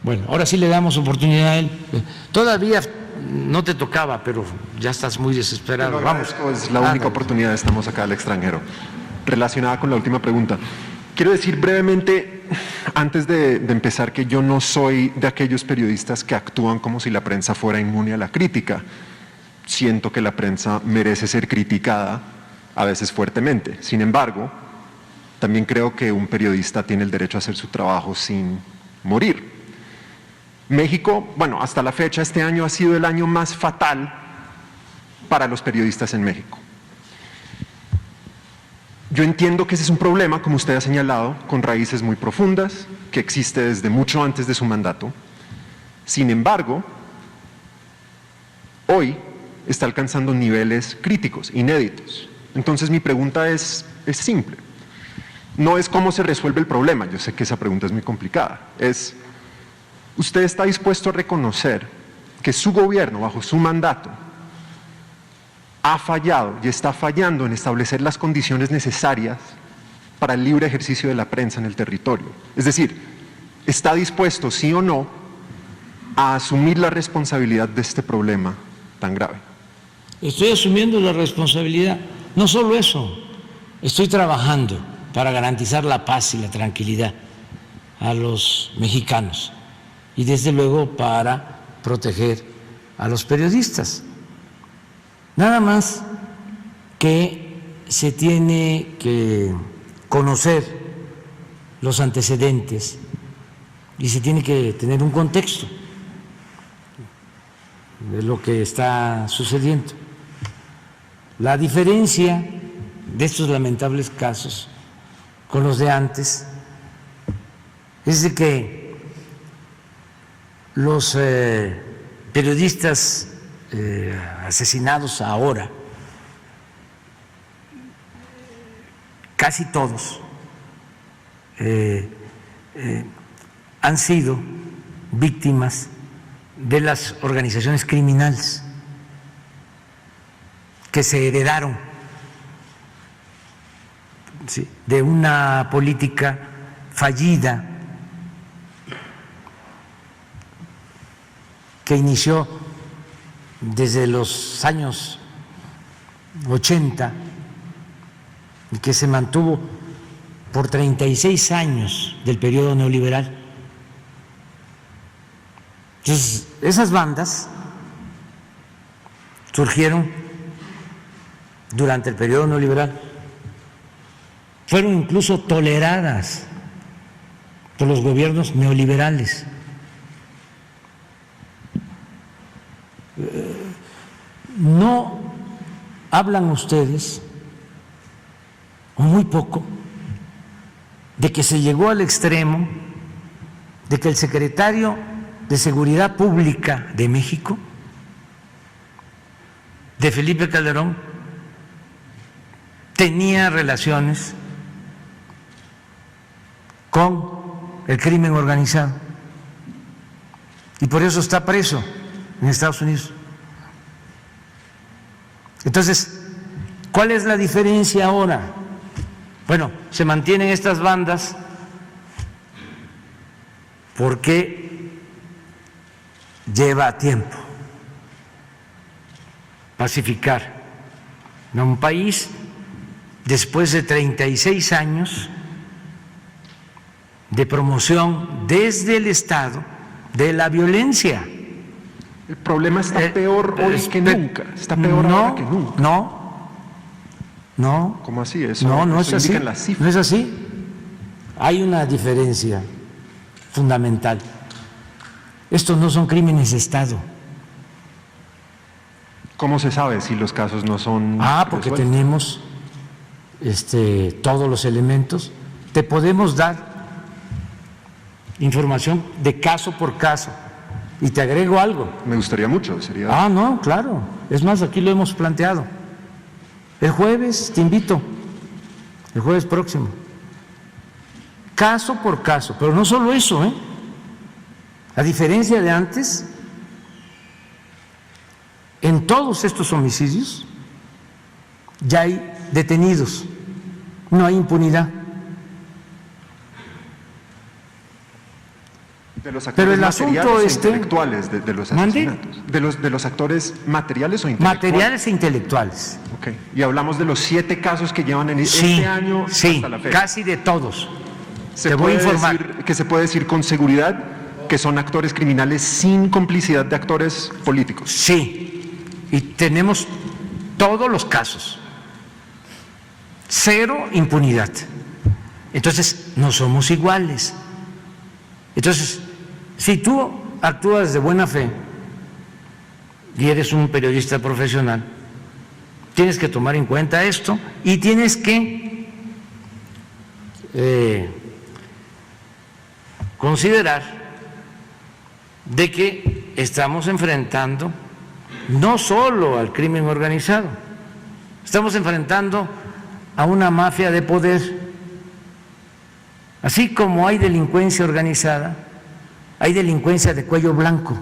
Bueno, ahora sí le damos oportunidad a él. Todavía no te tocaba, pero ya estás muy desesperado. Vamos. Es la única oportunidad, estamos acá al extranjero. Relacionada con la última pregunta, quiero decir brevemente, antes de empezar, que yo no soy de aquellos periodistas que actúan como si la prensa fuera inmune a la crítica. Siento que la prensa merece ser criticada, a veces fuertemente. Sin embargo, también creo que un periodista tiene el derecho a hacer su trabajo sin morir. México, bueno, hasta la fecha, este año ha sido el año más fatal para los periodistas en México. Yo entiendo que ese es un problema, como usted ha señalado, con raíces muy profundas, que existe desde mucho antes de su mandato. Sin embargo, hoy está alcanzando niveles críticos, inéditos. Entonces mi pregunta es simple. No es cómo se resuelve el problema, yo sé que esa pregunta es muy complicada. Es, ¿usted está dispuesto a reconocer que su gobierno, bajo su mandato, ha fallado y está fallando en establecer las condiciones necesarias para el libre ejercicio de la prensa en el territorio? Es decir, ¿está dispuesto, sí o no, a asumir la responsabilidad de este problema tan grave? Estoy asumiendo la responsabilidad. No solo eso, estoy trabajando para garantizar la paz y la tranquilidad a los mexicanos y desde luego para proteger a los periodistas. Nada más que se tiene que conocer los antecedentes y se tiene que tener un contexto de lo que está sucediendo. La diferencia de estos lamentables casos con los de antes es de que los periodistas asesinados ahora, casi todos han sido víctimas de las organizaciones criminales que se heredaron, ¿sí?, de una política fallida que inició desde los años 80 y que se mantuvo por 36 años del periodo neoliberal. Entonces, esas bandas surgieron durante el periodo neoliberal, fueron incluso toleradas por los gobiernos neoliberales. No hablan ustedes, o muy poco, de que se llegó al extremo de que el secretario de Seguridad Pública de México, de Felipe Calderón, tenía relaciones con el crimen organizado y por eso está preso en Estados Unidos. Entonces, ¿cuál es la diferencia ahora? Bueno, se mantienen estas bandas porque lleva tiempo pacificar a un país después de 36 años de promoción desde el Estado de la violencia. El problema está peor hoy que nunca. Está peor ahora que nunca. No. ¿Cómo así? Eso, no eso es así. las cifras. No es así. Hay una diferencia fundamental. Estos no son crímenes de Estado. ¿Cómo se sabe si los casos no son Porque resueltos? tenemos todos los elementos. Te podemos dar información de caso por caso. Y te agrego algo. Me gustaría mucho, sería... No, claro. Es más, aquí lo hemos planteado. El jueves te invito, el jueves próximo. Caso por caso, pero no solo eso, A diferencia de antes, en todos estos homicidios ya hay detenidos, no hay impunidad. De los actores Pero el asunto materiales o intelectuales de los ¿Mande? asesinatos. De los actores materiales o intelectuales. Materiales e intelectuales. Ok. Y hablamos de los 7 casos que llevan en Sí, este año sí, hasta la fecha. casi de todos. Se Te voy a puede informar. decir que se puede decir con seguridad que son actores criminales sin complicidad de actores políticos. Sí, y tenemos todos los casos. 0 impunidad. Entonces, no somos iguales. Entonces, si tú actúas de buena fe y eres un periodista profesional, tienes que tomar en cuenta esto y tienes que considerar de que estamos enfrentando no solo al crimen organizado, estamos enfrentando a una mafia de poder. Así como hay delincuencia organizada, hay delincuencia de cuello blanco,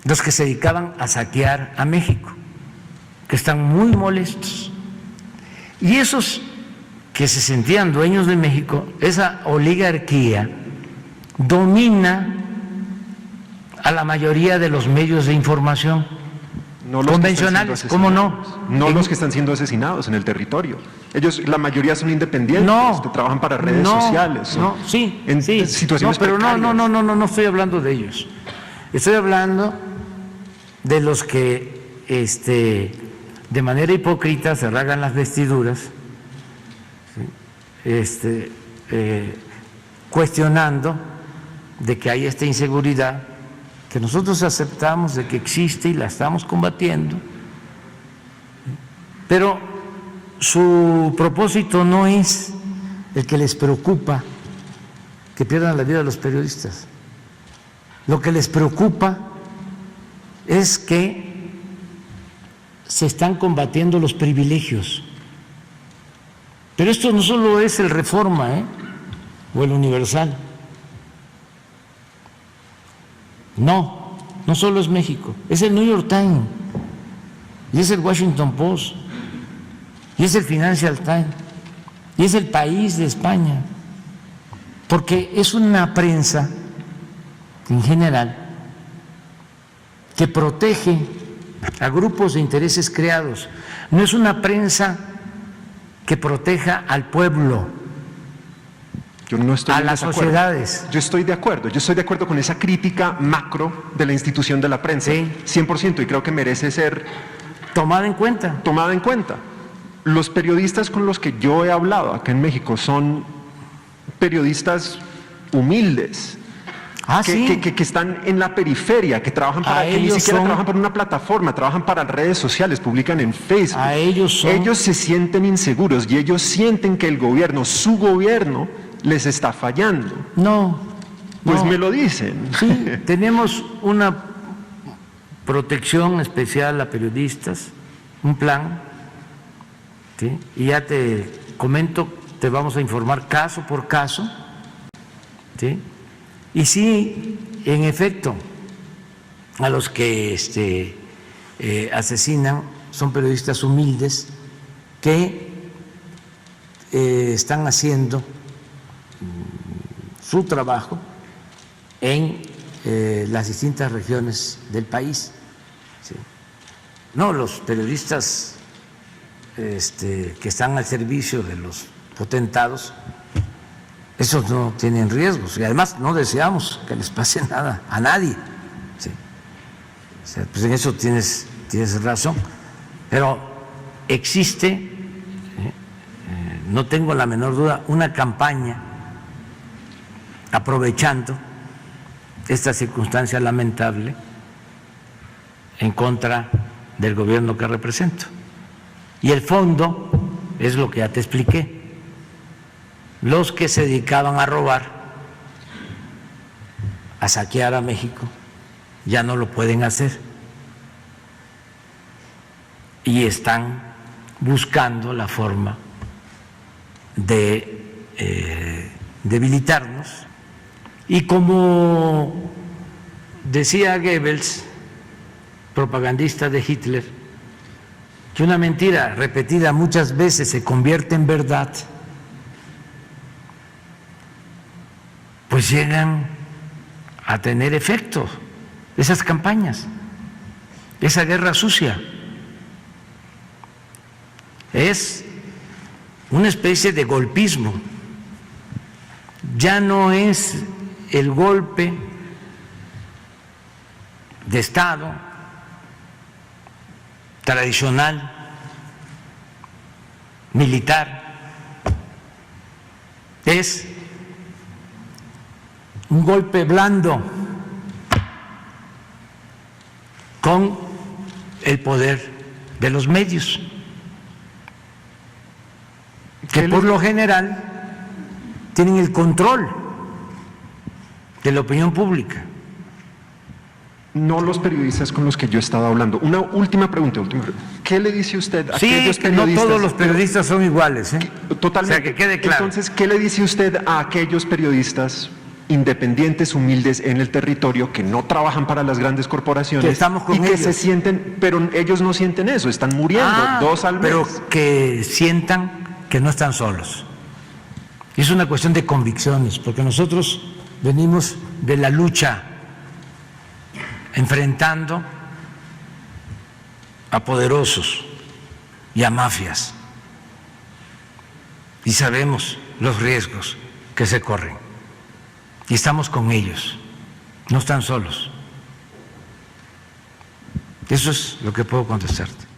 los que se dedicaban a saquear a México, que están muy molestos. Y esos que se sentían dueños de México, esa oligarquía, domina a la mayoría de los medios de información No los convencionales, que están ¿cómo siendo no? asesinados. No los que están siendo asesinados en el territorio. Ellos, la mayoría son independientes, No, que trabajan para redes no, sociales. Son no, sí, en sí, situaciones no, pero precarias. no estoy hablando de ellos. Estoy hablando de los que de manera hipócrita se rasgan las vestiduras, ¿sí? Cuestionando de que hay esta inseguridad que nosotros aceptamos de que existe y la estamos combatiendo, pero su propósito no es el que les preocupa que pierdan la vida los periodistas. Lo que les preocupa es que se están combatiendo los privilegios. Pero esto no solo es el Reforma, o el Universal. No solo es México, es el New York Times, y es el Washington Post, y es el Financial Times, y es el País de España, porque es una prensa en general que protege a grupos de intereses creados, no es una prensa que proteja al pueblo, Yo no estoy a en las desacuerdo. sociedades. Yo estoy de acuerdo con esa crítica macro de la institución de la prensa, Sí. 100%, y creo que merece ser Tomada en cuenta. tomada en cuenta. Los periodistas con los que yo he hablado acá en México son periodistas humildes, Sí. que están en la periferia, que trabajan para, que ni ellos siquiera son- trabajan para una plataforma, trabajan para redes sociales, publican en Facebook. Ellos se sienten inseguros y ellos sienten que el gobierno, su gobierno, les está fallando. Pues no. me lo dicen. Sí, tenemos una protección especial a periodistas, un plan, ¿sí? Y ya te comento, te vamos a informar caso por caso, ¿sí? Y sí, en efecto, a los que asesinan son periodistas humildes que están haciendo su trabajo en las distintas regiones del país. ¿Sí? No, los periodistas que están al servicio de los potentados, esos no tienen riesgos y además no deseamos que les pase nada a nadie. ¿Sí? O sea, pues en eso tienes razón, pero existe, no tengo la menor duda, una campaña aprovechando esta circunstancia lamentable en contra del gobierno que represento. Y el fondo es lo que ya te expliqué. Los que se dedicaban a robar, a saquear a México, ya no lo pueden hacer y están buscando la forma de debilitarnos. Y como decía Goebbels, propagandista de Hitler, que una mentira repetida muchas veces se convierte en verdad, pues llegan a tener efecto esas campañas, esa guerra sucia. Es una especie de golpismo. Ya no es el golpe de Estado tradicional, militar, es un golpe blando con el poder de los medios, que por lo general tienen el control de la opinión pública. No los periodistas con los que yo he estado hablando. Una última pregunta. ¿Qué le dice usted a aquellos que no periodistas? todos los periodistas son iguales, ¿eh? Totalmente. O sea, que quede claro. Entonces, ¿qué le dice usted a aquellos periodistas independientes, humildes en el territorio, que no trabajan para las grandes corporaciones Que estamos con y que ellos. se sienten, pero ellos no sienten eso, están muriendo 2 al mes? Pero que sientan que no están solos. Es una cuestión de convicciones, porque nosotros venimos de la lucha enfrentando a poderosos y a mafias, y sabemos los riesgos que se corren, y estamos con ellos, no están solos. Eso es lo que puedo contestarte.